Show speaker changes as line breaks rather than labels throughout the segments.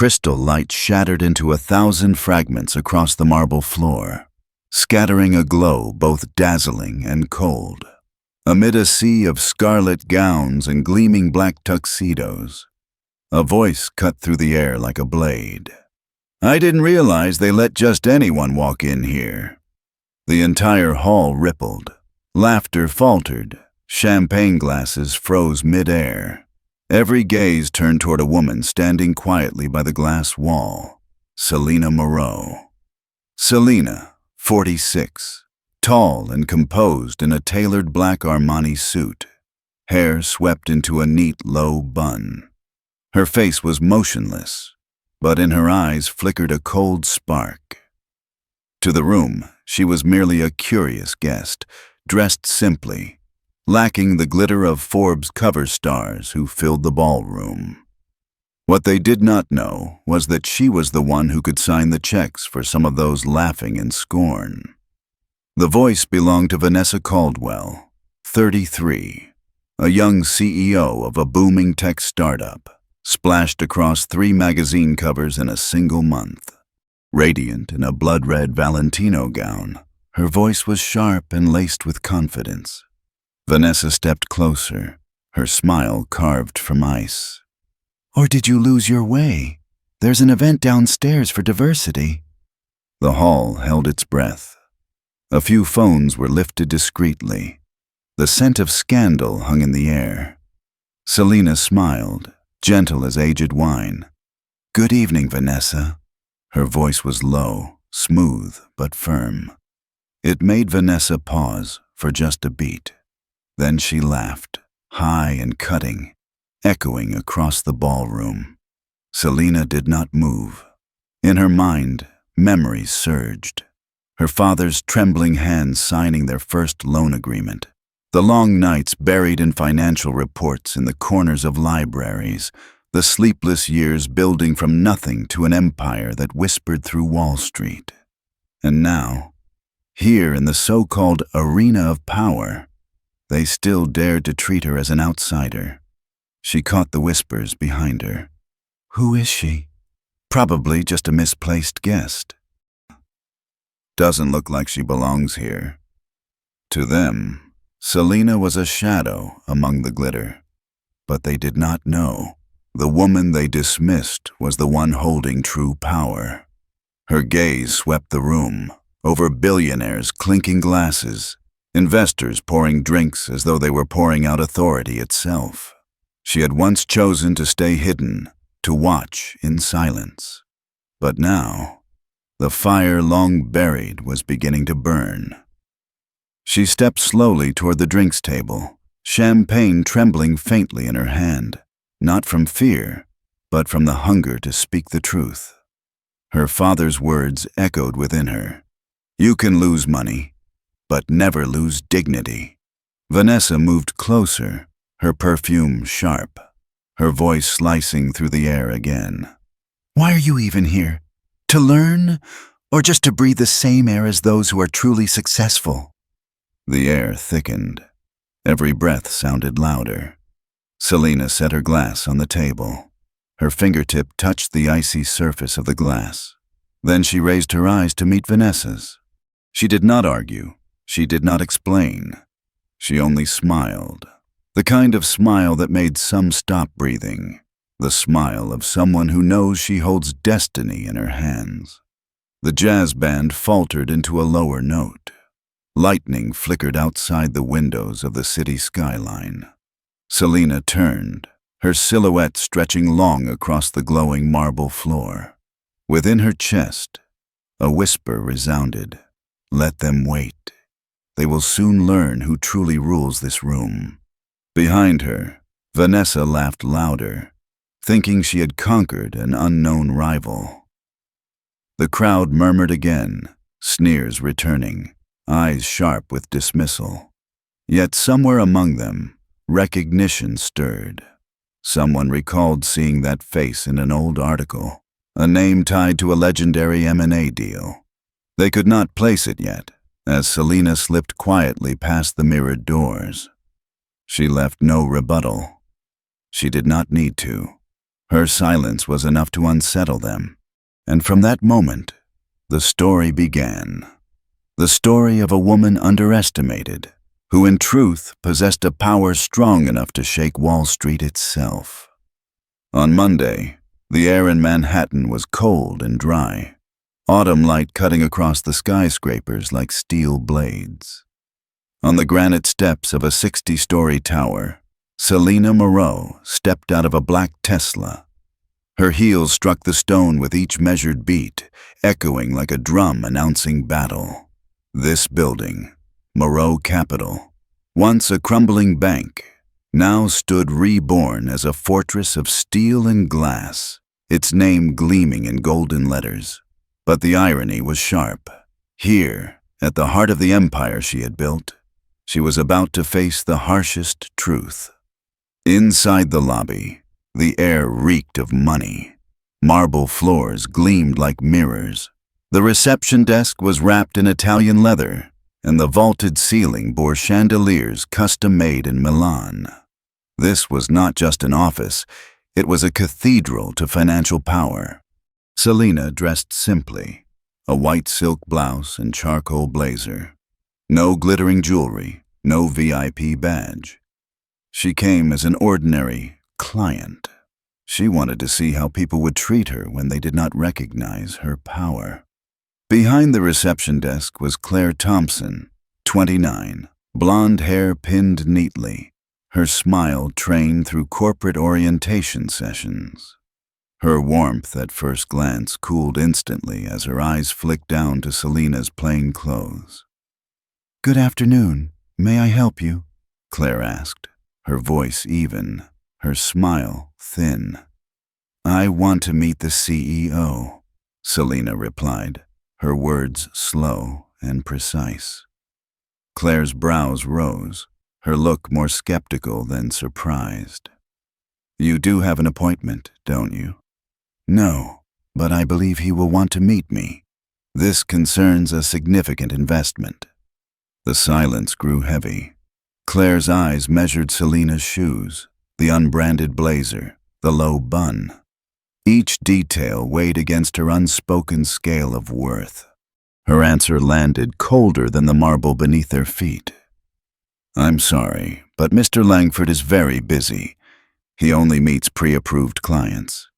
crystal light shattered into 1,000 fragments across the marble floor, scattering a glow both dazzling and cold. Amid a sea of scarlet gowns and gleaming black tuxedos, a voice cut through the air like a blade. "I didn't realize they let just anyone walk in here." The entire hall rippled. Laughter faltered. Champagne glasses froze mid-air. Every gaze turned toward a woman standing quietly by the glass wall. Selena Moreau. Selena, 46, tall and composed in a tailored black Armani suit, hair swept into a neat low bun. Her face was motionless, but in her eyes flickered a cold spark. To the room, she was merely a curious guest, dressed simply, lacking the glitter of Forbes cover stars who filled the ballroom. What they did not know was that she was the one who could sign the checks for some of those laughing in scorn. The voice belonged to Vanessa Caldwell, 33, a young CEO of a booming tech startup, splashed across 3 magazine covers in a single month. Radiant in a blood-red Valentino gown, her voice was sharp and laced with confidence. Vanessa stepped closer, her smile carved from ice. "Or did you lose your way? There's an event downstairs for diversity." The hall held its breath. A few phones were lifted discreetly. The scent of scandal hung in the air. Selena smiled, gentle as aged wine. "Good evening, Vanessa." Her voice was low, smooth, but firm. It made Vanessa pause for just a beat. Then she laughed, high and cutting, echoing across the ballroom. Selena did not move. In her mind, memories surged. Her father's trembling hands signing their first loan agreement. The long nights buried in financial reports in the corners of libraries. The sleepless years building from nothing to an empire that whispered through Wall Street. And now, here in the so-called arena of power, they still dared to treat her as an outsider. She caught the whispers behind her. Who is she? Probably just a misplaced guest. Doesn't look like she belongs here. To them, Selena was a shadow among the glitter. But they did not know. The woman they dismissed was the one holding true power. Her gaze swept the room, over billionaires clinking glasses, investors pouring drinks as though they were pouring out authority itself. She had once chosen to stay hidden, to watch in silence. But now, the fire long buried was beginning to burn. She stepped slowly toward the drinks table, champagne trembling faintly in her hand. Not from fear, but from the hunger to speak the truth. Her father's words echoed within her. You can lose money, but never lose dignity. Vanessa moved closer, her perfume sharp, her voice slicing through the air again. Why are you even here? To learn, or just to breathe the same air as those who are truly successful? The air thickened. Every breath sounded louder. Selena set her glass on the table. Her fingertip touched the icy surface of the glass. Then she raised her eyes to meet Vanessa's. She did not argue. She did not explain. She only smiled. The kind of smile that made some stop breathing. The smile of someone who knows she holds destiny in her hands. The jazz band faltered into a lower note. Lightning flickered outside the windows of the city skyline. Selena turned, her silhouette stretching long across the glowing marble floor. Within her chest, a whisper resounded. Let them wait. They will soon learn who truly rules this room. Behind her, Vanessa laughed louder, thinking she had conquered an unknown rival. The crowd murmured again, sneers returning, eyes sharp with dismissal. Yet somewhere among them, recognition stirred. Someone recalled seeing that face in an old article, a name tied to a legendary M&A deal. They could not place it yet, as Selena slipped quietly past the mirrored doors. She left no rebuttal. She did not need to. Her silence was enough to unsettle them, and from that moment, the story began. The story of a woman underestimated, who in truth possessed a power strong enough to shake Wall Street itself. On Monday, the air in Manhattan was cold and dry, autumn light cutting across the skyscrapers like steel blades. On the granite steps of a 60-story tower, Selena Moreau stepped out of a black Tesla. Her heels struck the stone with each measured beat, echoing like a drum announcing battle. This building, Moreau Capital, once a crumbling bank, now stood reborn as a fortress of steel and glass, its name gleaming in golden letters. But the irony was sharp. Here, at the heart of the empire she had built, she was about to face the harshest truth. Inside the lobby, the air reeked of money. Marble floors gleamed like mirrors. The reception desk was wrapped in Italian leather, and the vaulted ceiling bore chandeliers custom-made in Milan. This was not just an office, it was a cathedral to financial power. Selena dressed simply, a white silk blouse and charcoal blazer. No glittering jewelry, no VIP badge. She came as an ordinary client. She wanted to see how people would treat her when they did not recognize her power. Behind the reception desk was Claire Thompson, 29, blonde hair pinned neatly, her smile trained through corporate orientation sessions. Her warmth at first glance cooled instantly as her eyes flicked down to Selena's plain clothes. "Good afternoon. May I help you?" Claire asked, her voice even, her smile thin. "I want to meet the CEO," Selena replied, her words slow and precise. Claire's brows rose, her look more skeptical than surprised. "You do have an appointment, don't you?" "No, but I believe he will want to meet me. This concerns a significant investment." The silence grew heavy. Claire's eyes measured Selena's shoes, the unbranded blazer, the low bun. Each detail weighed against her unspoken scale of worth. Her answer landed colder than the marble beneath their feet. "I'm sorry, but Mr. Langford is very busy. He only meets pre-approved clients.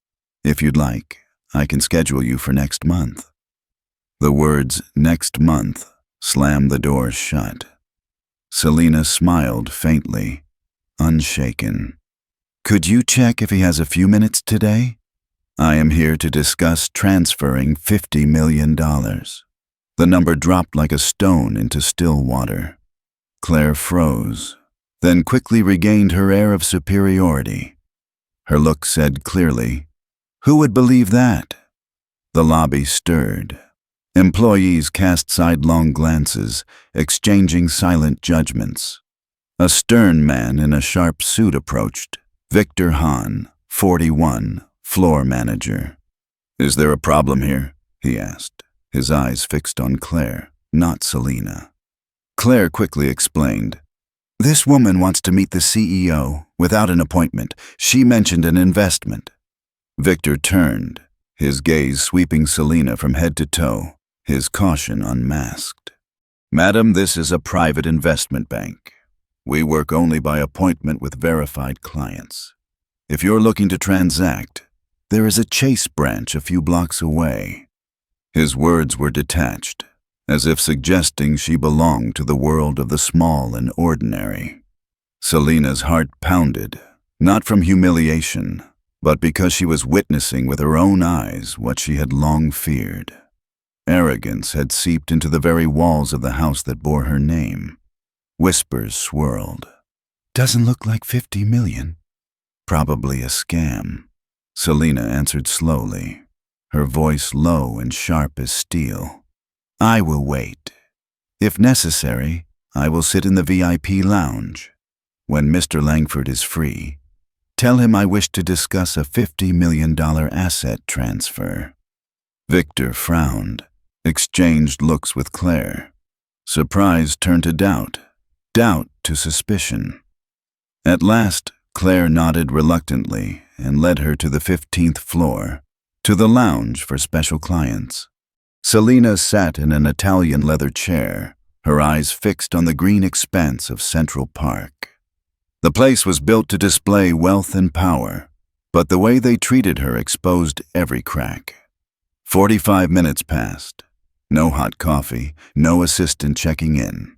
If you'd like, I can schedule you for next month." The words "next month" slammed the door shut. Selena smiled faintly, unshaken. "Could you check if he has a few minutes today? I am here to discuss transferring $50 million. The number dropped like a stone into still water. Claire froze, then quickly regained her air of superiority. Her look said clearly, "Who would believe that?" The lobby stirred. Employees cast sidelong glances, exchanging silent judgments. A stern man in a sharp suit approached, Victor Hahn, 41, floor manager. "Is there a problem here?" he asked, his eyes fixed on Claire, not Selena. Claire quickly explained. "This woman wants to meet the CEO without an appointment. She mentioned an investment." Victor turned, his gaze sweeping Selena from head to toe, his caution unmasked. "Madam, this is a private investment bank. We work only by appointment with verified clients. If you're looking to transact, there is a Chase branch a few blocks away." His words were detached, as if suggesting she belonged to the world of the small and ordinary. Selena's heart pounded, not from humiliation, but because she was witnessing with her own eyes what she had long feared. Arrogance had seeped into the very walls of the house that bore her name. Whispers swirled. "Doesn't look like 50 million. Probably a scam," Selena answered slowly, her voice low and sharp as steel. "I will wait. If necessary, I will sit in the VIP lounge. When Mr. Langford is free, tell him I wish to discuss a $50 million asset transfer." Victor frowned, exchanged looks with Claire. Surprise turned to doubt, doubt to suspicion. At last, Claire nodded reluctantly and led her to the 15th floor, to the lounge for special clients. Selina sat in an Italian leather chair, her eyes fixed on the green expanse of Central Park. The place was built to display wealth and power, but the way they treated her exposed every crack. 45 minutes passed. No hot coffee, no assistant checking in.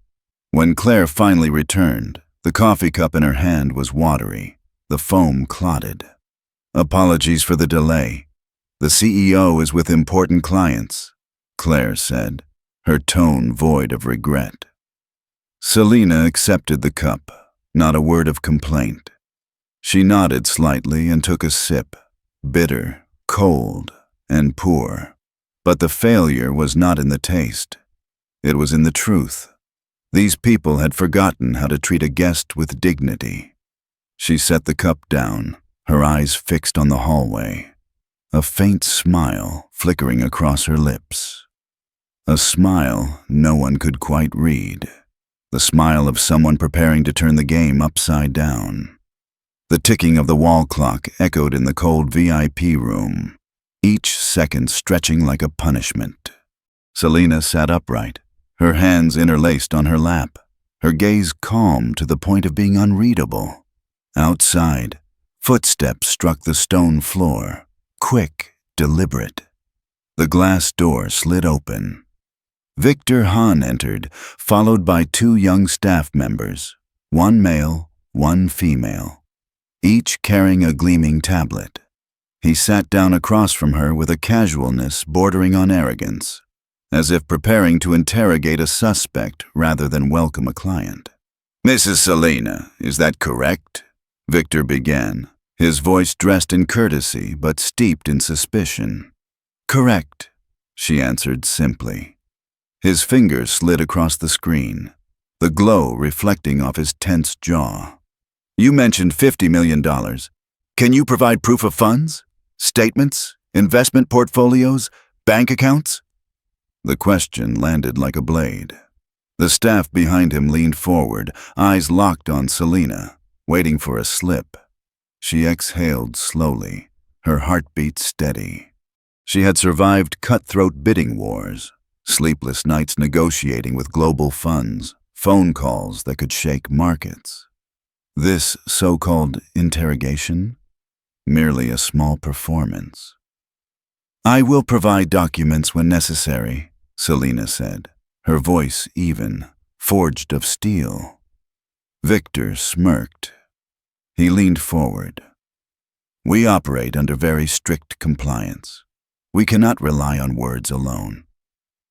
When Claire finally returned, the coffee cup in her hand was watery, the foam clotted. "Apologies for the delay. The CEO is with important clients," Claire said, her tone void of regret. Selina accepted the cup, not a word of complaint. She nodded slightly and took a sip, bitter, cold, and poor. But the failure was not in the taste. It was in the truth. These people had forgotten how to treat a guest with dignity. She set the cup down, her eyes fixed on the hallway, a faint smile flickering across her lips. A smile no one could quite read. The smile of someone preparing to turn the game upside down. The ticking of the wall clock echoed in the cold VIP room, each second stretching like a punishment. Selina sat upright, her hands interlaced on her lap, her gaze calm to the point of being unreadable. Outside, footsteps struck the stone floor, quick, deliberate. The glass door slid open. Victor Hahn entered, followed by 2 young staff members, 1 male, 1 female, each carrying a gleaming tablet. He sat down across from her with a casualness bordering on arrogance, as if preparing to interrogate a suspect rather than welcome a client. "Mrs. Selina, is that correct?" Victor began, his voice dressed in courtesy but steeped in suspicion. "Correct," she answered simply. His fingers slid across the screen, the glow reflecting off his tense jaw. "You mentioned $50 million. Can you provide proof of funds? Statements? Investment portfolios? Bank accounts?" The question landed like a blade. The staff behind him leaned forward, eyes locked on Selina, waiting for a slip. She exhaled slowly, her heartbeat steady. She had survived cutthroat bidding wars, sleepless nights negotiating with global funds, phone calls that could shake markets. This so-called interrogation? Merely a small performance. "I will provide documents when necessary," Selina said, her voice even, forged of steel. Victor smirked. He leaned forward. "We operate under very strict compliance. We cannot rely on words alone.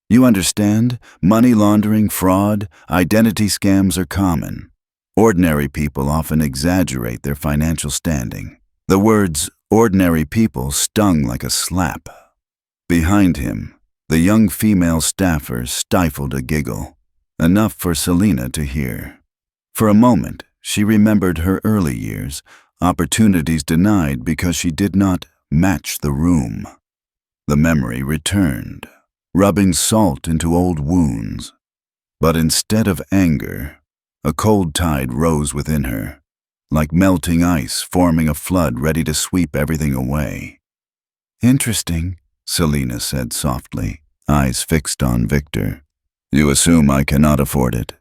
You understand? Money laundering, fraud, identity scams are common. Ordinary people often exaggerate their financial standing." The words "ordinary people" stung like a slap. Behind him, the young female staffer stifled a giggle, enough for Selina to hear. For a moment, she remembered her early years, opportunities denied because she did not match the room. The memory returned, rubbing salt into old wounds. But instead of anger, a cold tide rose within her, like melting ice forming a flood ready to sweep everything away. "Interesting," Selina said softly, eyes fixed on Victor. "You assume I cannot afford it.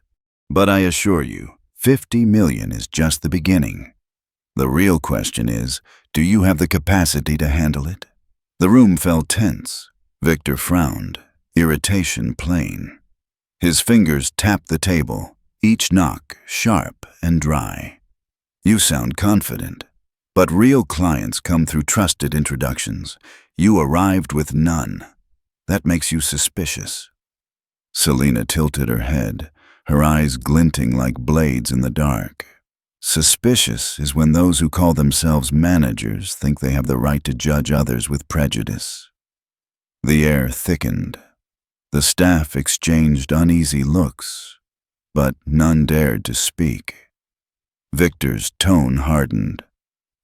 But I assure you, 50 million is just the beginning. The real question is, do you have the capacity to handle it?" The room fell tense. Victor frowned, irritation plain. His fingers tapped the table, each knock sharp and dry. "You sound confident, but real clients come through trusted introductions. You arrived with none. That makes you suspicious." Selina tilted her head, her eyes glinting like blades in the dark. Suspicious is when those who call themselves managers think they have the right to judge others with prejudice. The air thickened. The staff exchanged uneasy looks, but none dared to speak. Victor's tone hardened.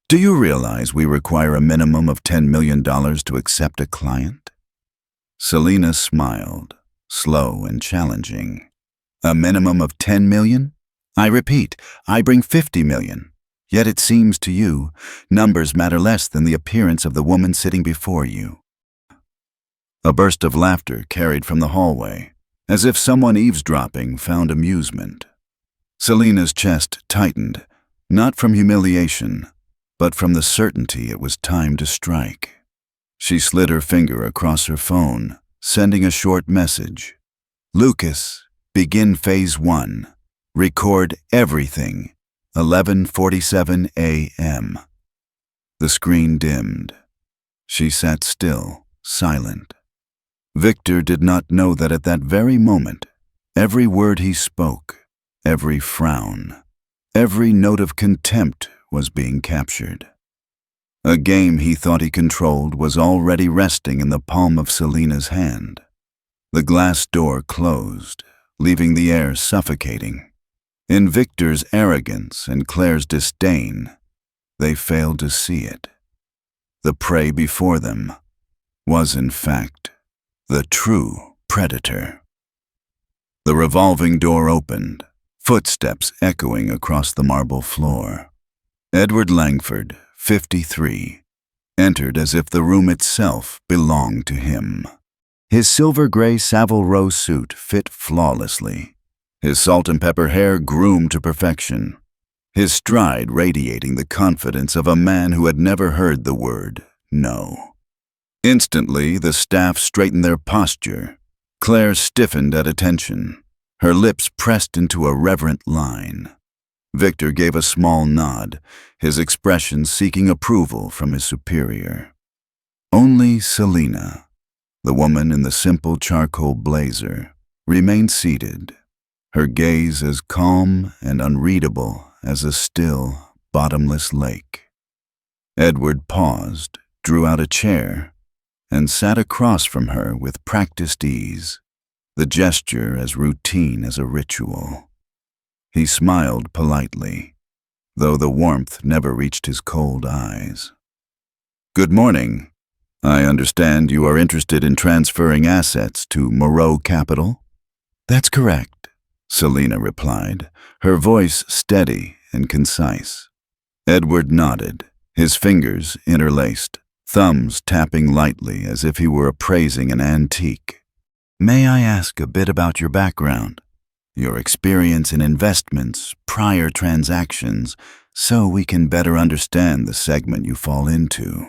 "Do you realize we require a minimum of $10 million to accept a client?" Selina smiled, slow and challenging. "A minimum of 10 million? I repeat, I bring 50 million. Yet it seems to you, numbers matter less than the appearance of the woman sitting before you. A burst of laughter carried from the hallway, as if someone eavesdropping found amusement. Selina's chest tightened, not from humiliation, but from the certainty it was time to strike. She slid her finger across her phone, sending a short message. Lucas, begin phase 1. Record everything. 11:47 a.m. The screen dimmed. She sat still, silent. Victor did not know that at that very moment, every word he spoke, every frown, every note of contempt was being captured. A game he thought he controlled was already resting in the palm of Selina's hand. The glass door closed, leaving the air suffocating. In Victor's arrogance and Claire's disdain, they failed to see it. The prey before them was, in fact, the true predator. The revolving door opened, footsteps echoing across the marble floor. Edward Langford, 53, entered as if the room itself belonged to him. His silver-gray Savile Row suit fit flawlessly, his salt-and-pepper hair groomed to perfection, his stride radiating the confidence of a man who had never heard the word no. Instantly, the staff straightened their posture. Claire stiffened at attention, her lips pressed into a reverent line. Victor gave a small nod, his expression seeking approval from his superior. Only Selina, the woman in the simple charcoal blazer, remained seated, her gaze as calm and unreadable as a still, bottomless lake. Edward paused, drew out a chair, and sat across from her with practiced ease, the gesture as routine as a ritual. He smiled politely, though the warmth never reached his cold eyes. "Good morning. I understand you are interested in transferring assets to Moreau Capital?" "That's correct," Selina replied, her voice steady and concise. Edward nodded, his fingers interlaced, thumbs tapping lightly as if he were appraising an antique. "May I ask a bit about your background? Your experience in investments, prior transactions, so we can better understand the segment you fall into."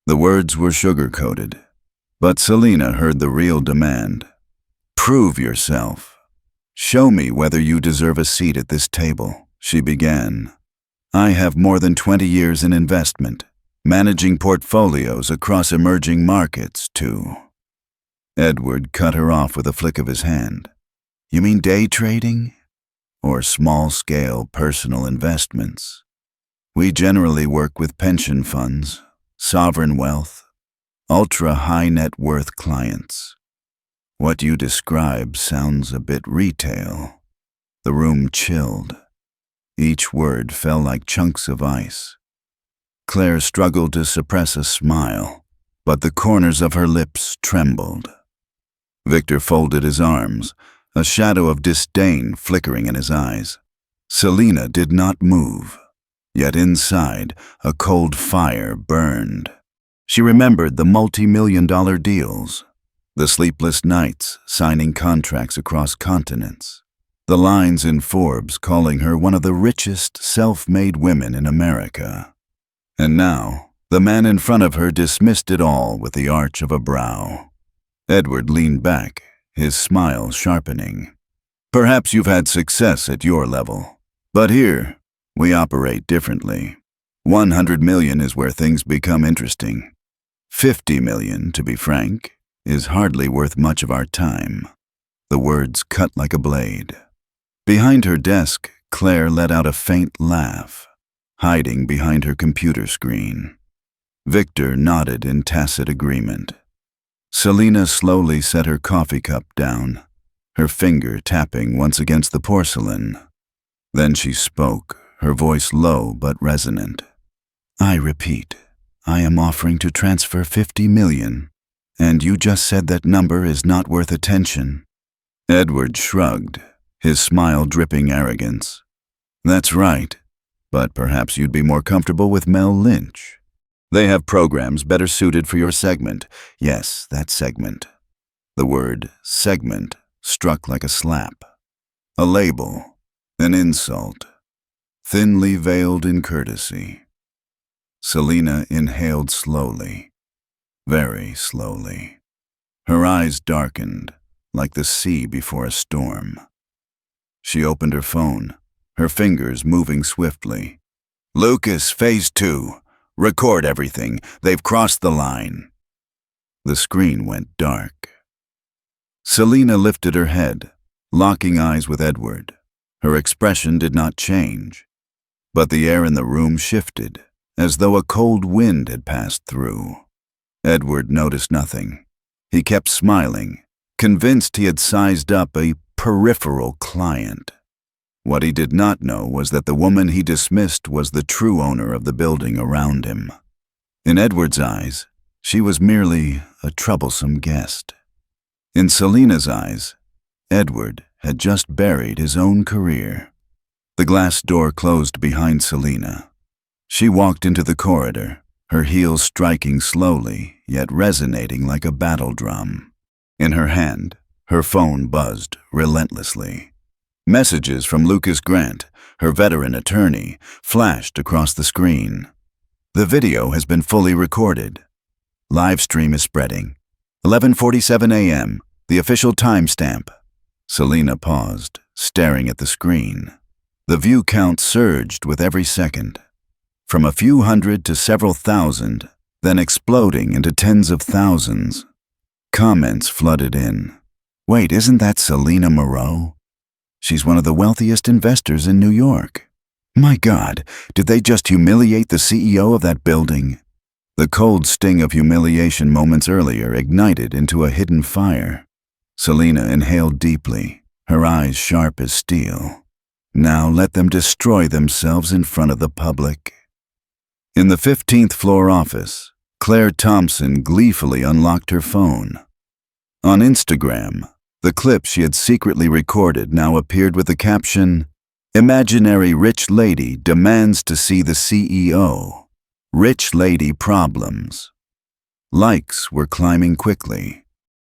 The words were sugar-coated, but Selina heard the real demand. "Prove yourself. Show me whether you deserve a seat at this table," she began. "I have more than 20 years in investment, managing portfolios across emerging markets, too." Edward cut her off with a flick of his hand. "You mean day trading? Or small-scale personal investments? We generally work with pension funds, sovereign wealth, ultra-high net worth clients. What you describe sounds a bit retail." The room chilled. Each word fell like chunks of ice. Claire struggled to suppress a smile, but the corners of her lips trembled. Victor folded his arms, a shadow of disdain flickering in his eyes. Selina did not move, yet inside a cold fire burned. She remembered the multi-million-dollar deals, the sleepless nights signing contracts across continents, the lines in Forbes calling her one of the richest self-made women in America. And now, the man in front of her dismissed it all with the arch of a brow. Edward leaned back, his smile sharpening. "Perhaps you've had success at your level, but here, we operate differently. 100 million is where things become interesting. 50 million, to be frank, is hardly worth much of our time." The words cut like a blade. Behind her desk, Claire let out a faint laugh, hiding behind her computer screen. Victor nodded in tacit agreement. Selina slowly set her coffee cup down, her finger tapping once against the porcelain. Then she spoke, her voice low but resonant. "I repeat, I am offering to transfer 50 million, and you just said that number is not worth attention." Edward shrugged, his smile dripping arrogance. "That's right. But perhaps you'd be more comfortable with Mel Lynch. They have programs better suited for your segment. Yes, that segment. The word segment struck like a slap. A label, an insult, thinly veiled in courtesy. Selena inhaled slowly, very slowly. Her eyes darkened, like the sea before a storm. She opened her phone, her fingers moving swiftly. Lucas, Phase 2. Record everything. They've crossed the line. The screen went dark. Selena lifted her head, locking eyes with Edward. Her expression did not change, but the air in the room shifted, as though a cold wind had passed through. Edward noticed nothing. He kept smiling, convinced he had sized up a peripheral client. What he did not know was that the woman he dismissed was the true owner of the building around him. In Edward's eyes, she was merely a troublesome guest. In Selena's eyes, Edward had just buried his own career. The glass door closed behind Selena. She walked into the corridor, her heels striking slowly, yet resonating like a battle drum. In her hand, her phone buzzed relentlessly. Messages from Lucas Grant, her veteran attorney, flashed across the screen. The video has been fully recorded. Live stream is spreading. 11:47 a.m., the official timestamp. Selena paused, staring at the screen. The view count surged with every second, from a few hundred to several thousand, then exploding into tens of thousands. Comments flooded in. Wait, isn't that Selena Moreau? She's one of the wealthiest investors in New York. My God, did they just humiliate the CEO of that building? The cold sting of humiliation moments earlier ignited into a hidden fire. Selena inhaled deeply, her eyes sharp as steel. Now let them destroy themselves in front of the public. In the 15th floor office, Claire Thompson gleefully unlocked her phone. On Instagram, the clip she had secretly recorded now appeared with the caption, "Imaginary rich lady demands to see the CEO. Rich lady problems." Likes were climbing quickly.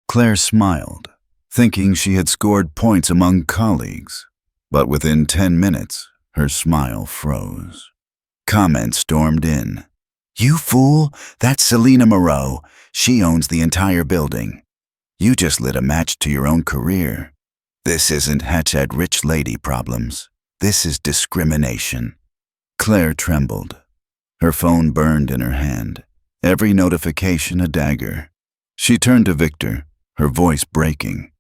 Claire smiled, thinking she had scored points among colleagues. But within 10 minutes, her smile froze. Comments stormed in. "You fool, that's Selena Moreau. She owns the entire building. You just lit a match to your own career. This isn't #rich lady problems. This is discrimination." Claire trembled. Her phone burned in her hand, every notification a dagger. She turned to Victor, her voice breaking.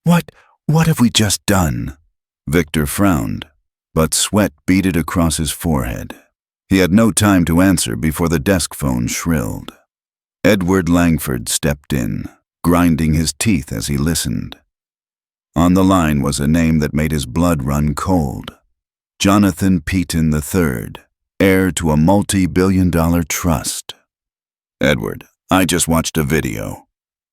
What have we just done?" Victor frowned, but sweat beaded across his forehead. He had no time to answer before the desk phone shrilled. Edward Langford stepped in, grinding his teeth as he listened. On the line was a name that made his blood run cold. Jonathan Peaton III, heir to a multi-billion-dollar trust. "Edward, I just watched a video.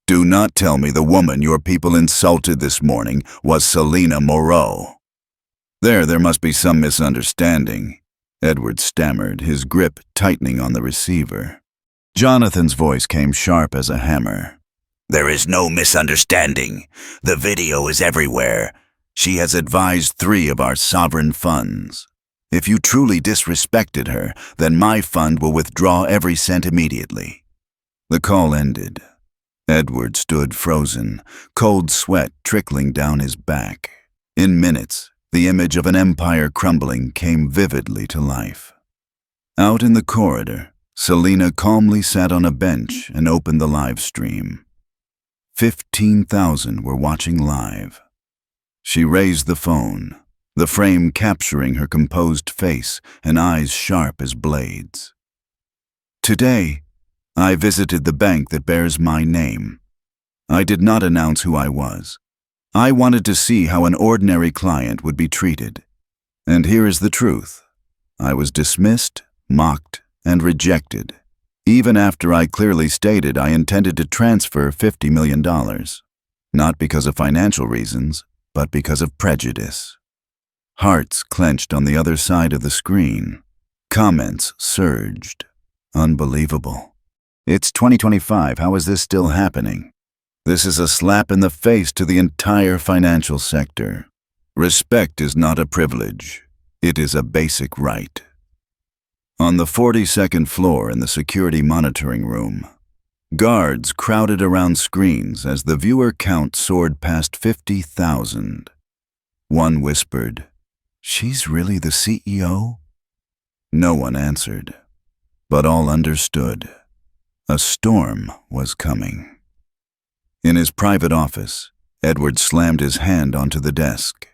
Do not tell me the woman your people insulted this morning was Selena Moreau." There must be some misunderstanding," Edward stammered, his grip tightening on the receiver. Jonathan's voice came sharp as a hammer. "There is no misunderstanding. The video is everywhere. She has advised 3 of our sovereign funds. If you truly disrespected her, then my fund will withdraw every cent immediately." The call ended. Edward stood frozen, cold sweat trickling down his back. In minutes, the image of an empire crumbling came vividly to life. Out in the corridor, Selena calmly sat on a bench and opened the live stream. 15,000 were watching live. She raised the phone, the frame capturing her composed face and eyes sharp as blades. "Today, I visited the bank that bears my name. I did not announce who I was. I wanted to see how an ordinary client would be treated. And here is the truth. I was dismissed, mocked, and rejected, even after I clearly stated I intended to transfer $50 million, not because of financial reasons, but because of prejudice." Hearts clenched on the other side of the screen. Comments surged. Unbelievable. It's 2025. How is this still happening? This is a slap in the face to the entire financial sector. Respect is not a privilege. It is a basic right. On the 42nd floor in the security monitoring room, guards crowded around screens as the viewer count soared past 50,000. One whispered, "She's really the CEO?" No one answered, but all understood. A storm was coming. In his private office, Edward slammed his hand onto the desk.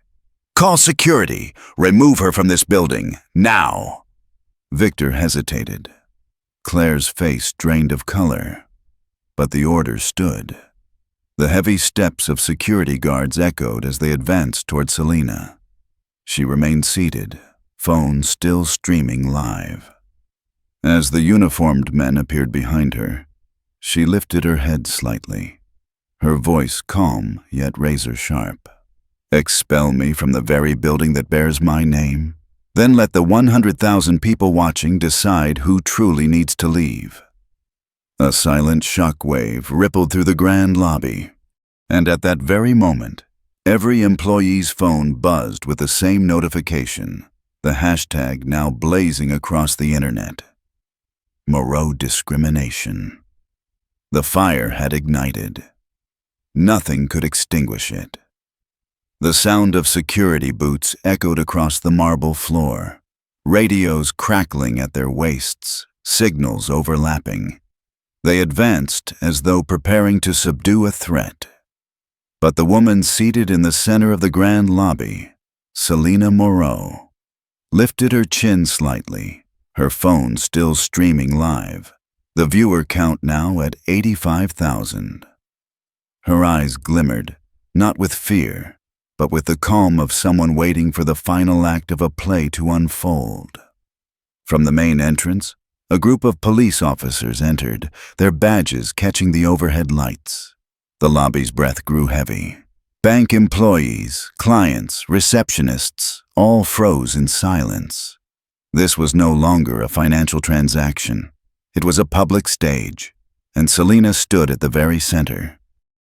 "Call security! Remove her from this building, now!" Victor hesitated. Claire's face drained of color, but the order stood. The heavy steps of security guards echoed as they advanced toward Selena. She remained seated, phone still streaming live. As the uniformed men appeared behind her, she lifted her head slightly, her voice calm yet razor-sharp. "Expel me from the very building that bears my name? Then let the 100,000 people watching decide who truly needs to leave." A silent shockwave rippled through the grand lobby, and at that very moment, every employee's phone buzzed with the same notification, the hashtag now blazing across the internet. Moreau discrimination. The fire had ignited. Nothing could extinguish it. The sound of security boots echoed across the marble floor, radios crackling at their waists, signals overlapping. They advanced as though preparing to subdue a threat. But the woman seated in the center of the grand lobby, Selena Moreau, lifted her chin slightly, her phone still streaming live, the viewer count now at 85,000. Her eyes glimmered, not with fear, but with the calm of someone waiting for the final act of a play to unfold. From the main entrance, a group of police officers entered, their badges catching the overhead lights. The lobby's breath grew heavy. Bank employees, clients, receptionists, all froze in silence. This was no longer a financial transaction. It was a public stage, and Selena stood at the very center.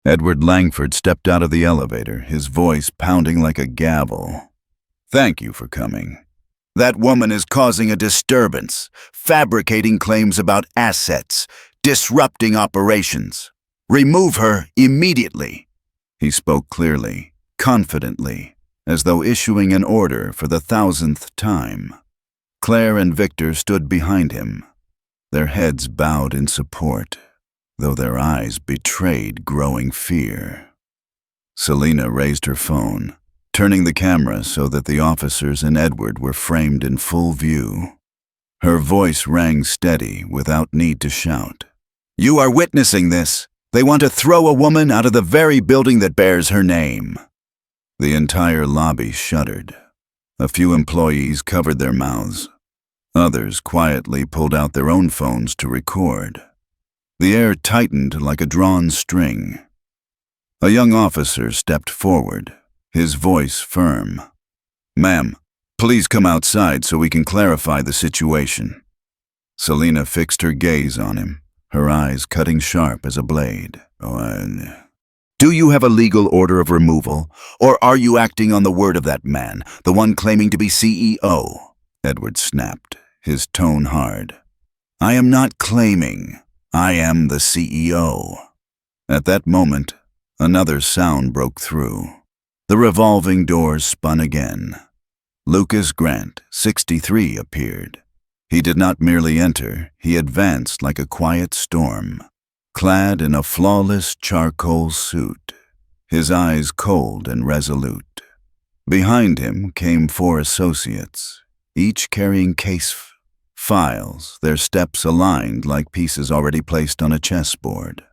Edward Langford stepped out of the elevator, his voice pounding like a gavel. "Thank you for coming. That woman is causing a disturbance, fabricating claims about assets, disrupting operations. Remove her immediately." He spoke clearly, confidently, as though issuing an order for the 1,000th time. Claire and Victor stood behind him, their heads bowed in support, though their eyes betrayed growing fear. Selena raised her phone, turning the camera so that the officers and Edward were framed in full view. Her voice rang steady without need to shout. "You are witnessing this. They want to throw a woman out of the very building that bears her name." The entire lobby shuddered. A few employees covered their mouths. Others quietly pulled out their own phones to record. The air tightened like a drawn string. A young officer stepped forward, his voice firm. "Ma'am, please come outside so we can clarify the situation." Selena fixed her gaze on him, her eyes cutting sharp as a blade. "Do you have a legal order of removal, or are you acting on the word of that man, the one claiming to be CEO?" Edward snapped, his tone hard. "I am not claiming. I am the CEO." At that moment, another sound broke through. The revolving doors spun again. Lucas Grant, 63, appeared. He did not merely enter, he advanced like a quiet storm, clad in a flawless charcoal suit, his eyes cold and resolute. Behind him came 4 associates, each carrying files, their steps aligned like pieces already placed on a chessboard.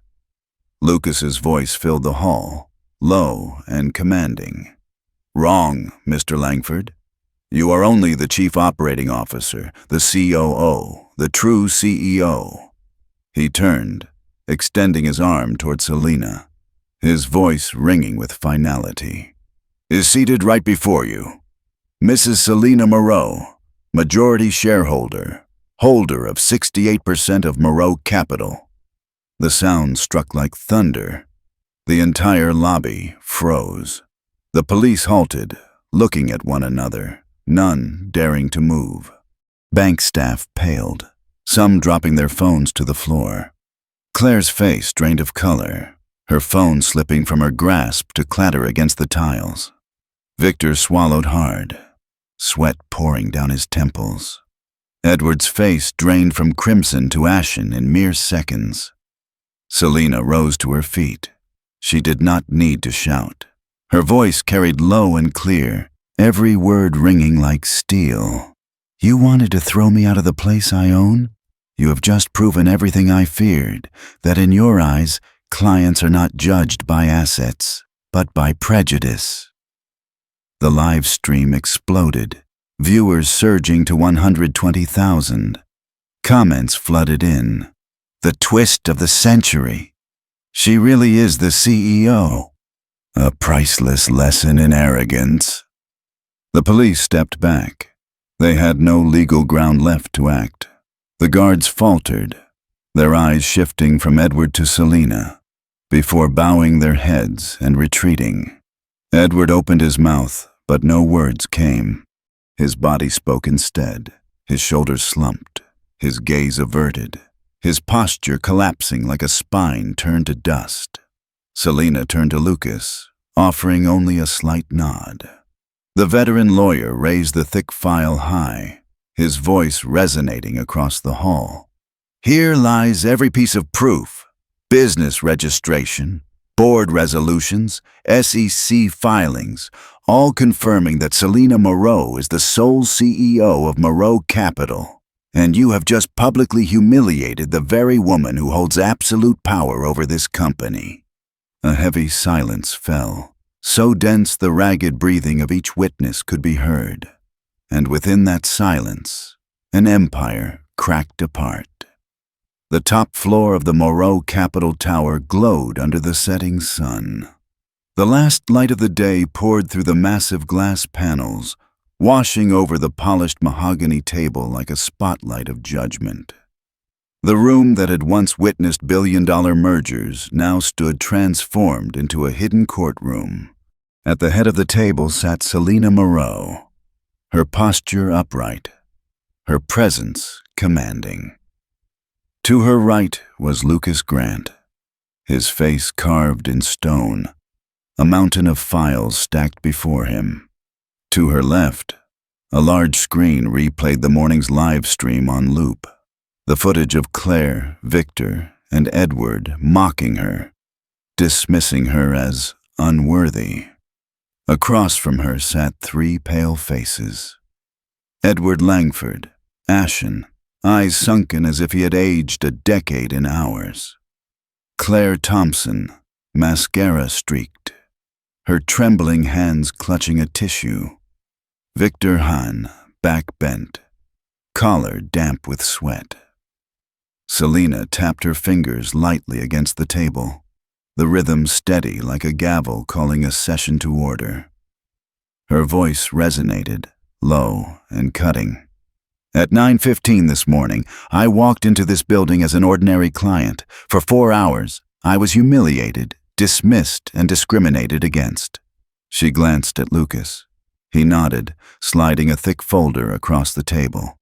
Lucas's voice filled the hall, low and commanding. "Wrong, Mr. Langford. You are only the Chief Operating Officer, the COO, the true CEO." He turned, extending his arm toward Selena, his voice ringing with finality. "Is seated right before you. Mrs. Selena Moreau, majority shareholder, holder of 68% of Moreau Capital. The sound struck like thunder. The entire lobby froze. The police halted, looking at one another, none daring to move. Bank staff paled, some dropping their phones to the floor. Claire's face drained of color, her phone slipping from her grasp to clatter against the tiles. Victor swallowed hard, sweat pouring down his temples. Edward's face drained from crimson to ashen in mere seconds. Selina rose to her feet. She did not need to shout. Her voice carried low and clear, every word ringing like steel. You wanted to throw me out of the place I own? You have just proven everything I feared, that in your eyes, clients are not judged by assets, but by prejudice. The live stream exploded, viewers surging to 120,000. Comments flooded in. The twist of the century. She really is the CEO. A priceless lesson in arrogance. The police stepped back. They had no legal ground left to act. The guards faltered, their eyes shifting from Edward to Selina, before bowing their heads and retreating. Edward opened his mouth, but no words came. His body spoke instead, his shoulders slumped, his gaze averted, his posture collapsing like a spine turned to dust. Selina turned to Lucas, offering only a slight nod. The veteran lawyer raised the thick file high, his voice resonating across the hall. Here lies every piece of proof: business registration, board resolutions, SEC filings, all confirming that Selina Moreau is the sole CEO of Moreau Capital. And you have just publicly humiliated the very woman who holds absolute power over this company. A heavy silence fell, so dense the ragged breathing of each witness could be heard. And within that silence, an empire cracked apart. The top floor of the Moreau Capital Tower glowed under the setting sun. The last light of the day poured through the massive glass panels, washing over the polished mahogany table like a spotlight of judgment. The room that had once witnessed billion-dollar mergers now stood transformed into a hidden courtroom. At the head of the table sat Selina Moreau, her posture upright, her presence commanding. To her right was Lucas Grant, his face carved in stone, a mountain of files stacked before him. To her left, a large screen replayed the morning's live stream on loop, the footage of Claire, Victor, and Edward mocking her, dismissing her as unworthy. Across from her sat three pale faces. Edward Langford, ashen, eyes sunken as if he had aged a decade in hours. Claire Thompson, mascara streaked, her trembling hands clutching a tissue. Victor Hahn, back bent, collar damp with sweat. Selina tapped her fingers lightly against the table, the rhythm steady like a gavel calling a session to order. Her voice resonated, low and cutting. At 9:15 this morning, I walked into this building as an ordinary client. For 4 hours, I was humiliated, dismissed, and discriminated against. She glanced at Lucas. He nodded, sliding a thick folder across the table.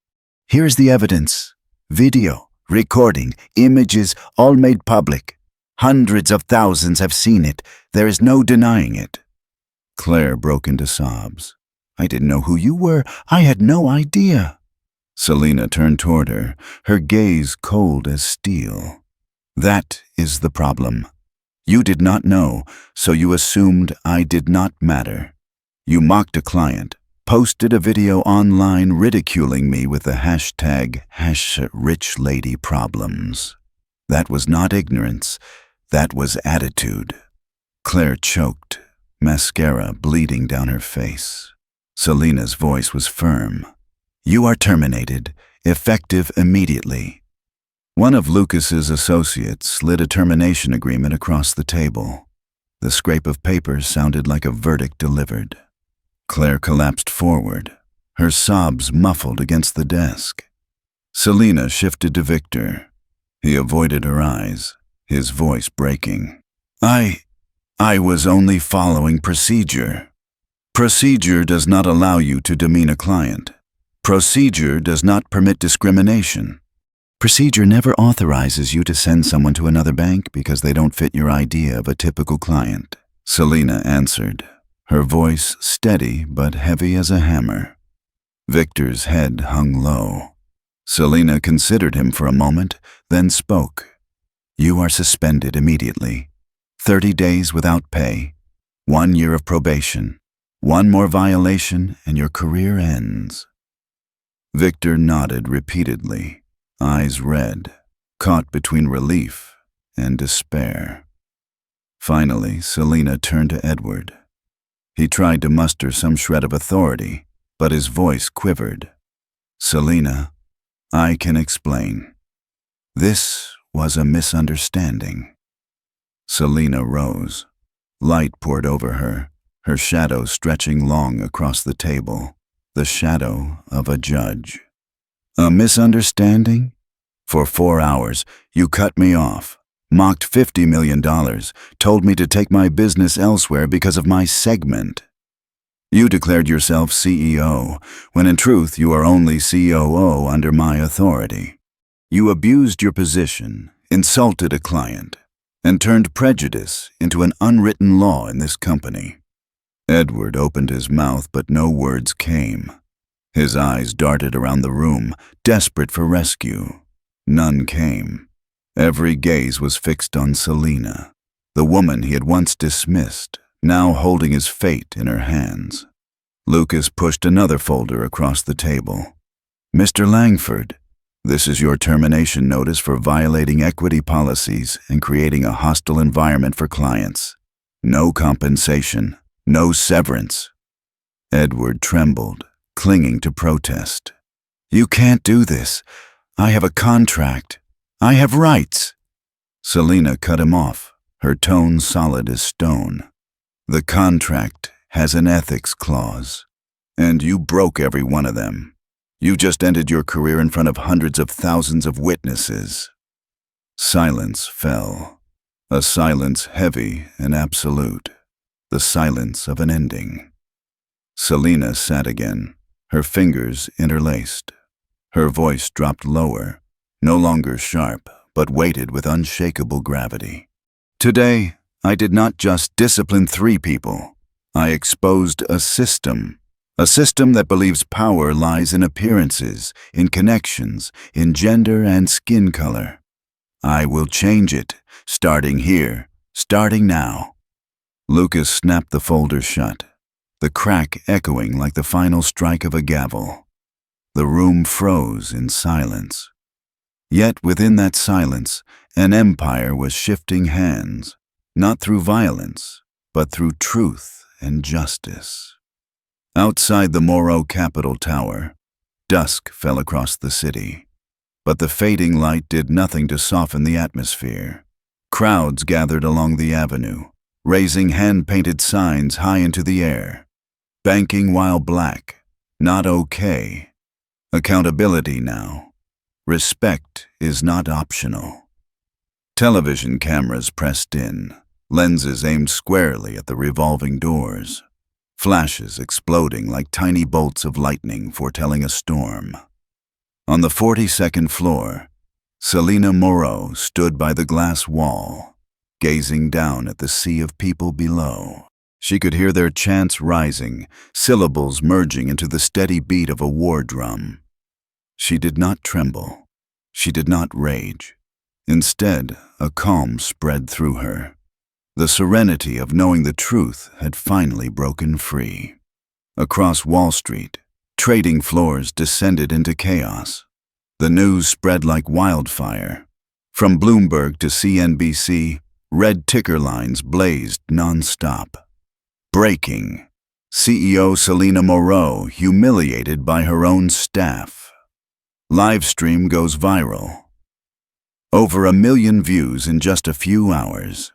Here's the evidence. Video, recording, images, all made public. Hundreds of thousands have seen it. There is no denying it. Claire broke into sobs. I didn't know who you were. I had no idea. Selina turned toward her, her gaze cold as steel. That is the problem. You did not know, so you assumed I did not matter. You mocked a client, posted a video online ridiculing me with the hashtag #RichLadyProblems. That was not ignorance, that was attitude. Claire choked, mascara bleeding down her face. Selina's voice was firm. You are terminated, effective immediately. One of Lucas's associates slid a termination agreement across the table. The scrape of paper sounded like a verdict delivered. Claire collapsed forward, her sobs muffled against the desk. Selena shifted to Victor. He avoided her eyes, his voice breaking. I was only following procedure. Procedure does not allow you to demean a client. Procedure does not permit discrimination. Procedure never authorizes you to send someone to another bank because they don't fit your idea of a typical client. Selena answered, her voice steady but heavy as a hammer. Victor's head hung low. Selena considered him for a moment, then spoke. You are suspended immediately. 30 days without pay. 1 year of probation. 1 more violation and your career ends. Victor nodded repeatedly, eyes red, caught between relief and despair. Finally, Selena turned to Edward. He tried to muster some shred of authority, but his voice quivered. Selena, I can explain. This was a misunderstanding. Selena rose. Light poured over her, her shadow stretching long across the table, the shadow of a judge. A misunderstanding? For 4 hours, you cut me off, mocked $50 million, told me to take my business elsewhere because of my segment. You declared yourself CEO, when in truth you are only COO under my authority. You abused your position, insulted a client, and turned prejudice into an unwritten law in this company. Edward opened his mouth, but no words came. His eyes darted around the room, desperate for rescue. None came. Every gaze was fixed on Selena, the woman he had once dismissed, now holding his fate in her hands. Lucas pushed another folder across the table. Mr. Langford, this is your termination notice for violating equity policies and creating a hostile environment for clients. No compensation, no severance. Edward trembled, clinging to protest. You can't do this. I have a contract. I have rights. Selena cut him off, her tone solid as stone. The contract has an ethics clause, and you broke every one of them. You just ended your career in front of hundreds of thousands of witnesses. Silence fell, a silence heavy and absolute, the silence of an ending. Selena sat again, her fingers interlaced. Her voice dropped lower, no longer sharp, but weighted with unshakable gravity. Today, I did not just discipline 3 people. I exposed a system that believes power lies in appearances, in connections, in gender and skin color. I will change it, starting here, starting now. Lucas snapped the folder shut, the crack echoing like the final strike of a gavel. The room froze in silence. Yet within that silence, an empire was shifting hands, not through violence, but through truth and justice. Outside the Morrow Capitol Tower, dusk fell across the city. But the fading light did nothing to soften the atmosphere. Crowds gathered along the avenue, raising hand-painted signs high into the air. Banking while black, not okay. Accountability now. Respect is not optional. Television cameras pressed in, lenses aimed squarely at the revolving doors. Flashes exploding like tiny bolts of lightning foretelling a storm. On the 42nd floor, Selena Moreau stood by the glass wall, gazing down at the sea of people below. She could hear their chants rising, syllables merging into the steady beat of a war drum. She did not tremble. She did not rage. Instead, a calm spread through her. The serenity of knowing the truth had finally broken free. Across Wall Street, trading floors descended into chaos. The news spread like wildfire. From Bloomberg to CNBC, red ticker lines blazed non-stop. Breaking. CEO Selena Moreau humiliated by her own staff. Livestream goes viral. Over 1 million views in just a few hours.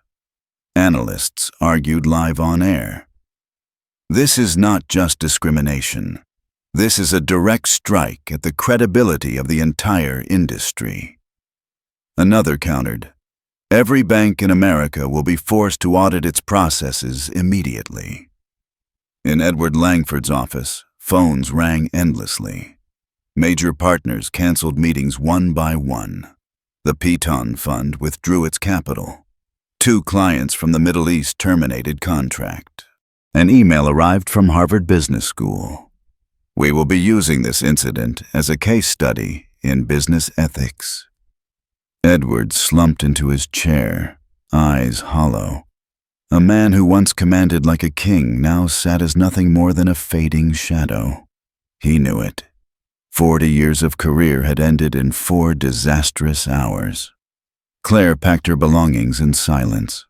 Analysts argued live on air. This is not just discrimination. This is a direct strike at the credibility of the entire industry. Another countered, every bank in America will be forced to audit its processes immediately. In Edward Langford's office, phones rang endlessly. Major partners canceled meetings one by one. The Piton Fund withdrew its capital. 2 clients from the Middle East terminated contract. An email arrived from Harvard Business School. We will be using this incident as a case study in business ethics. Edward slumped into his chair, eyes hollow. A man who once commanded like a king now sat as nothing more than a fading shadow. He knew it. 40 years of career had ended in 4 disastrous hours. Claire packed her belongings in silence.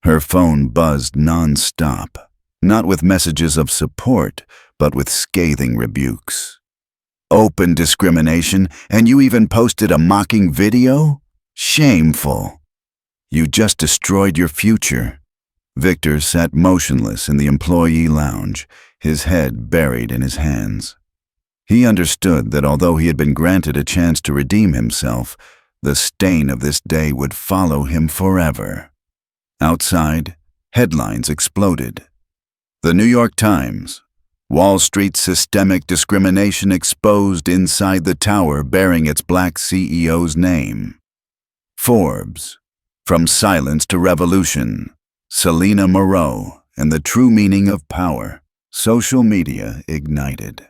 Her phone buzzed non-stop, not with messages of support, but with scathing rebukes. Open discrimination, and you even posted a mocking video? Shameful. You just destroyed your future. Victor sat motionless in the employee lounge, his head buried in his hands. He understood that although he had been granted a chance to redeem himself, the stain of this day would follow him forever. Outside, headlines exploded. The New York Times, Wall Street systemic discrimination exposed inside the tower bearing its black CEO's name. Forbes, from silence to revolution, Selena Moreau and the true meaning of power. Social media ignited.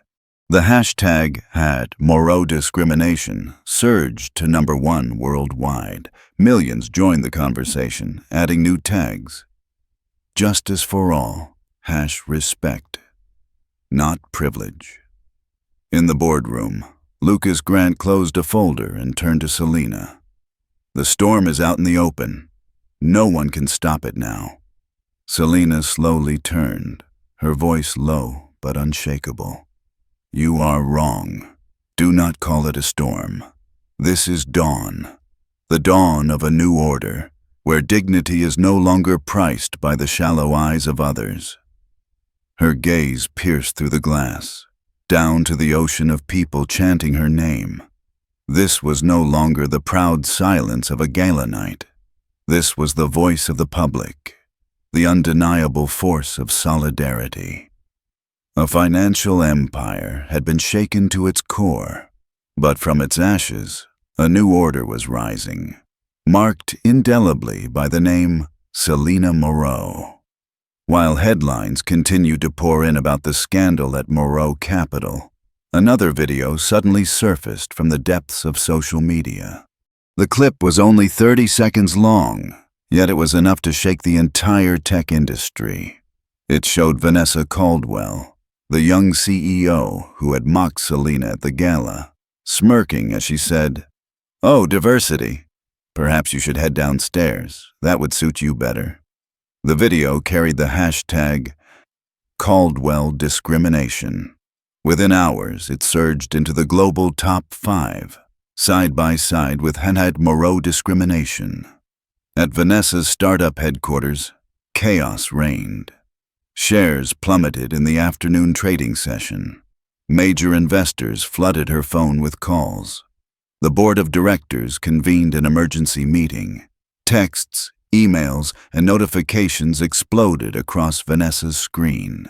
The hashtag #MoreauDiscrimination surged to #1 worldwide. Millions joined the conversation, adding new tags. Justice for all, #respect, not privilege. In the boardroom, Lucas Grant closed a folder and turned to Selena. The storm is out in the open. No one can stop it now. Selena slowly turned, her voice low but unshakable. You are wrong. Do not call it a storm. This is dawn. The dawn of a new order, where dignity is no longer priced by the shallow eyes of others. Her gaze pierced through the glass, down to the ocean of people chanting her name. This was no longer the proud silence of a gala night. This was the voice of the public, the undeniable force of solidarity. A financial empire had been shaken to its core, but from its ashes, a new order was rising, marked indelibly by the name Selena Moreau. While headlines continued to pour in about the scandal at Moreau Capital, another video suddenly surfaced from the depths of social media. The clip was only 30 seconds long, yet it was enough to shake the entire tech industry. It showed Vanessa Caldwell, the young CEO who had mocked Selena at the gala, smirking as she said, "Oh, diversity. Perhaps you should head downstairs. That would suit you better." The video carried the hashtag Caldwell discrimination. Within hours, it surged into the global top 5, side by side with Moreau discrimination. At Vanessa's startup headquarters, chaos reigned. Shares plummeted in the afternoon trading session. Major investors flooded her phone with calls. The board of directors convened an emergency meeting. Texts, emails, and notifications exploded across Vanessa's screen.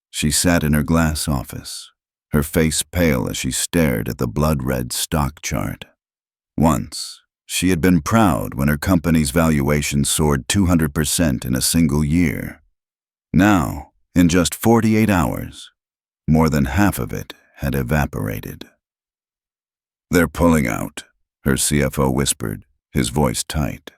She sat in her glass office, her face pale as she stared at the blood-red stock chart. Once, she had been proud when her company's valuation soared 200% in a single year. Now, in just 48 hours, more than half of it had evaporated. "They're pulling out," her CFO whispered, his voice tight.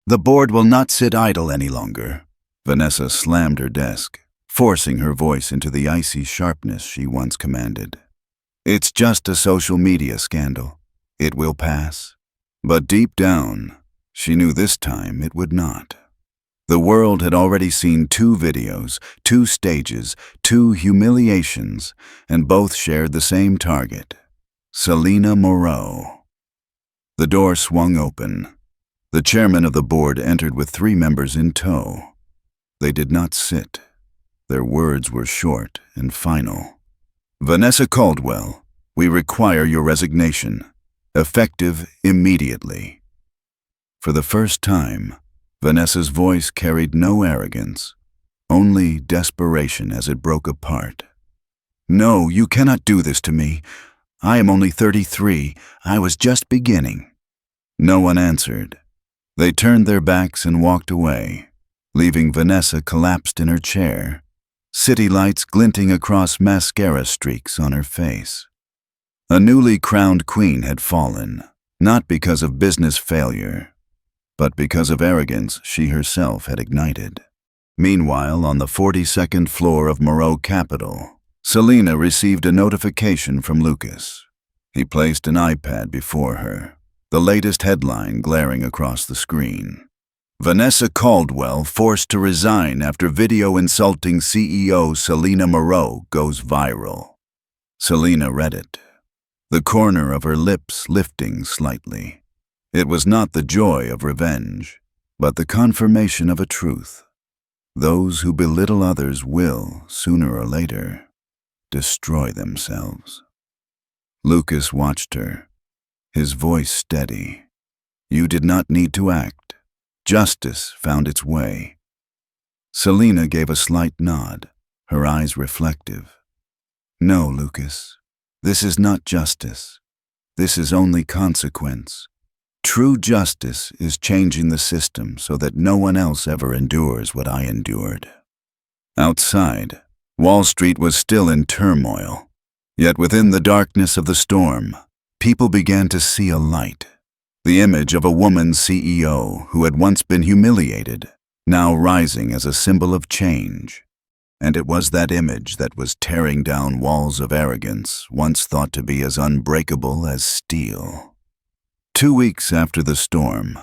"The board will not sit idle any longer." Vanessa slammed her desk, forcing her voice into the icy sharpness she once commanded. "It's just a social media scandal. It will pass." But deep down, she knew this time it would not. The world had already seen 2 videos, 2 stages, 2 humiliations, and both shared the same target: Selena Moreau. The door swung open. The chairman of the board entered with 3 members in tow. They did not sit. Their words were short and final. Vanessa Caldwell, we require your resignation, effective immediately. For the first time, Vanessa's voice carried no arrogance, only desperation as it broke apart. No, you cannot do this to me. I am only 33. I was just beginning. No one answered. They turned their backs and walked away, leaving Vanessa collapsed in her chair, city lights glinting across mascara streaks on her face. A newly crowned queen had fallen, not because of business failure, but because of arrogance she herself had ignited. Meanwhile, on the 42nd floor of Moreau Capital, Selena received a notification from Lucas. He placed an iPad before her, the latest headline glaring across the screen. Vanessa Caldwell forced to resign after video insulting CEO Selena Moreau goes viral. Selena read it, the corner of her lips lifting slightly. It was not the joy of revenge, but the confirmation of a truth. Those who belittle others will, sooner or later, destroy themselves. Lucas watched her, his voice steady. You did not need to act. Justice found its way. Selena gave a slight nod, her eyes reflective. No, Lucas, this is not justice. This is only consequence. True justice is changing the system so that no one else ever endures what I endured. Outside, Wall Street was still in turmoil. Yet within the darkness of the storm, people began to see a light. The image of a woman CEO who had once been humiliated, now rising as a symbol of change. And it was that image that was tearing down walls of arrogance once thought to be as unbreakable as steel. 2 weeks after the storm,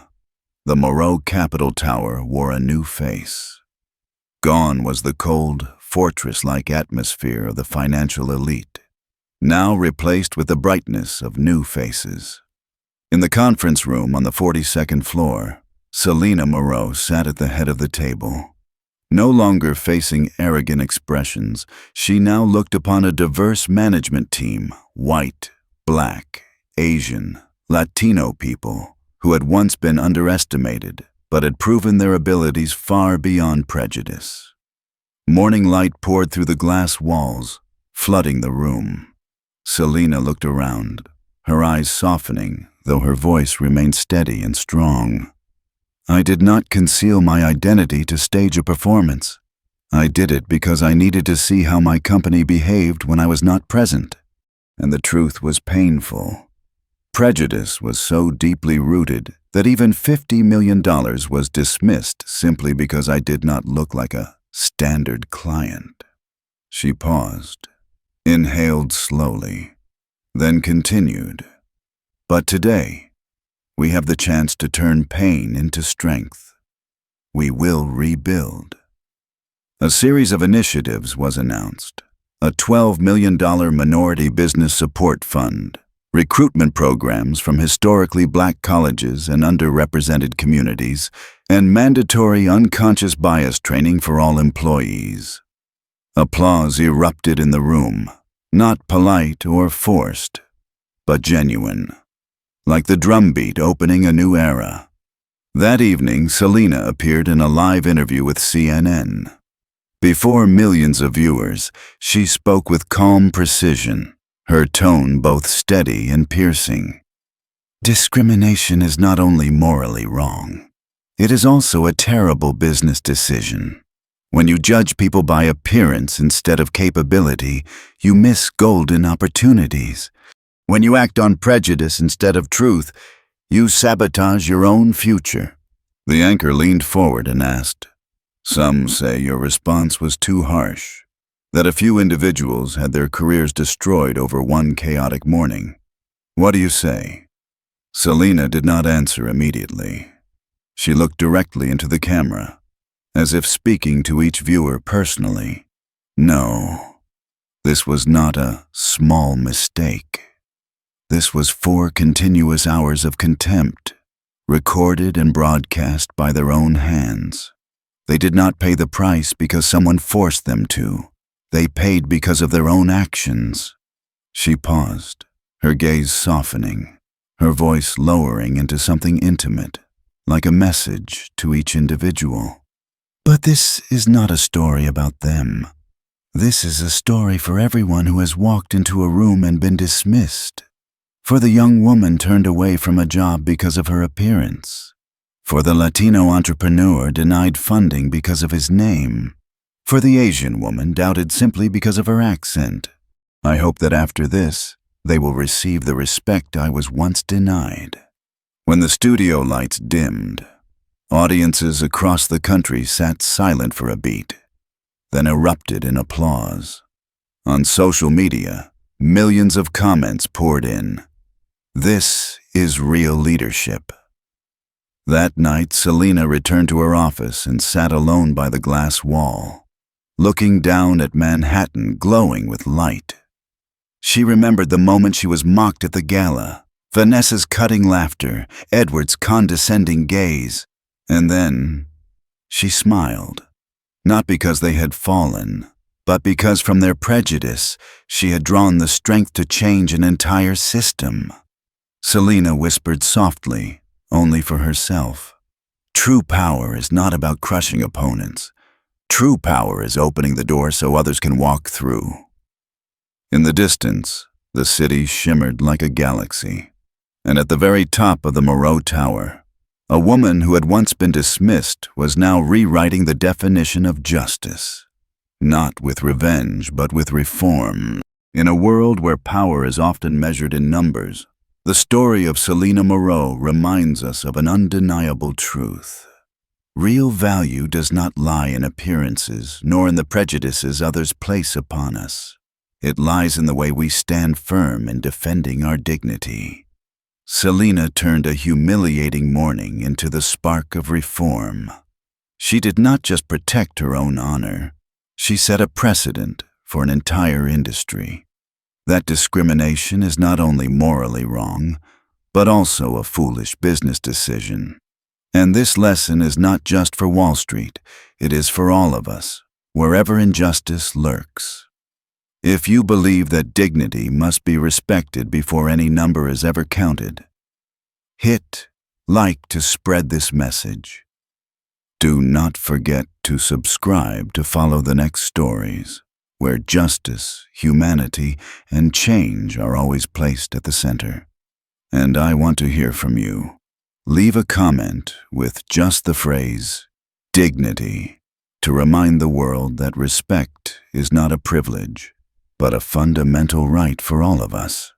the Moreau Capital Tower wore a new face. Gone was the cold, fortress-like atmosphere of the financial elite, now replaced with the brightness of new faces. In the conference room on the 42nd floor, Selena Moreau sat at the head of the table. No longer facing arrogant expressions, she now looked upon a diverse management team, white, black, Asian, Latino people, who had once been underestimated, but had proven their abilities far beyond prejudice. Morning light poured through the glass walls, flooding the room. Selena looked around, her eyes softening, though her voice remained steady and strong. I did not conceal my identity to stage a performance. I did it because I needed to see how my company behaved when I was not present. And the truth was painful. Prejudice was so deeply rooted that even $50 million was dismissed simply because I did not look like a standard client. She paused, inhaled slowly, then continued. But today, we have the chance to turn pain into strength. We will rebuild. A series of initiatives was announced. A $12 million minority business support fund, recruitment programs from historically black colleges and underrepresented communities, and mandatory unconscious bias training for all employees. Applause erupted in the room, not polite or forced, but genuine. Like the drumbeat opening a new era. That evening, Selena appeared in a live interview with CNN. Before millions of viewers, she spoke with calm precision, her tone both steady and piercing. Discrimination is not only morally wrong, it is also a terrible business decision. When you judge people by appearance instead of capability, you miss golden opportunities. When you act on prejudice instead of truth, you sabotage your own future. The anchor leaned forward and asked, Some say your response was too harsh, that a few individuals had their careers destroyed over one chaotic morning. What do you say? Selena did not answer immediately. She looked directly into the camera, as if speaking to each viewer personally. No, this was not a small mistake. This was 4 continuous hours of contempt, recorded and broadcast by their own hands. They did not pay the price because someone forced them to. They paid because of their own actions. She paused, her gaze softening, her voice lowering into something intimate, like a message to each individual. But this is not a story about them. This is a story for everyone who has walked into a room and been dismissed. For the young woman turned away from a job because of her appearance. For the Latino entrepreneur denied funding because of his name. For the Asian woman doubted simply because of her accent. I hope that after this, they will receive the respect I was once denied. When the studio lights dimmed, audiences across the country sat silent for a beat, then erupted in applause. On social media, millions of comments poured in. This is real leadership. That night, Selena returned to her office and sat alone by the glass wall, looking down at Manhattan glowing with light. She remembered the moment she was mocked at the gala, Vanessa's cutting laughter, Edward's condescending gaze, and then she smiled. Not because they had fallen, but because from their prejudice, she had drawn the strength to change an entire system. Selena whispered softly, only for herself. True power is not about crushing opponents. True power is opening the door so others can walk through. In the distance, the city shimmered like a galaxy, and at the very top of the Moreau Tower, a woman who had once been dismissed was now rewriting the definition of justice. Not with revenge, but with reform. In a world where power is often measured in numbers, the story of Selena Moreau reminds us of an undeniable truth. Real value does not lie in appearances, nor in the prejudices others place upon us. It lies in the way we stand firm in defending our dignity. Selena turned a humiliating morning into the spark of reform. She did not just protect her own honor, she set a precedent for an entire industry. That discrimination is not only morally wrong, but also a foolish business decision. And this lesson is not just for Wall Street, it is for all of us, wherever injustice lurks. If you believe that dignity must be respected before any number is ever counted, hit like to spread this message. Do not forget to subscribe to follow the next stories, where justice, humanity, and change are always placed at the center. And I want to hear from you. Leave a comment with just the phrase, dignity, to remind the world that respect is not a privilege, but a fundamental right for all of us.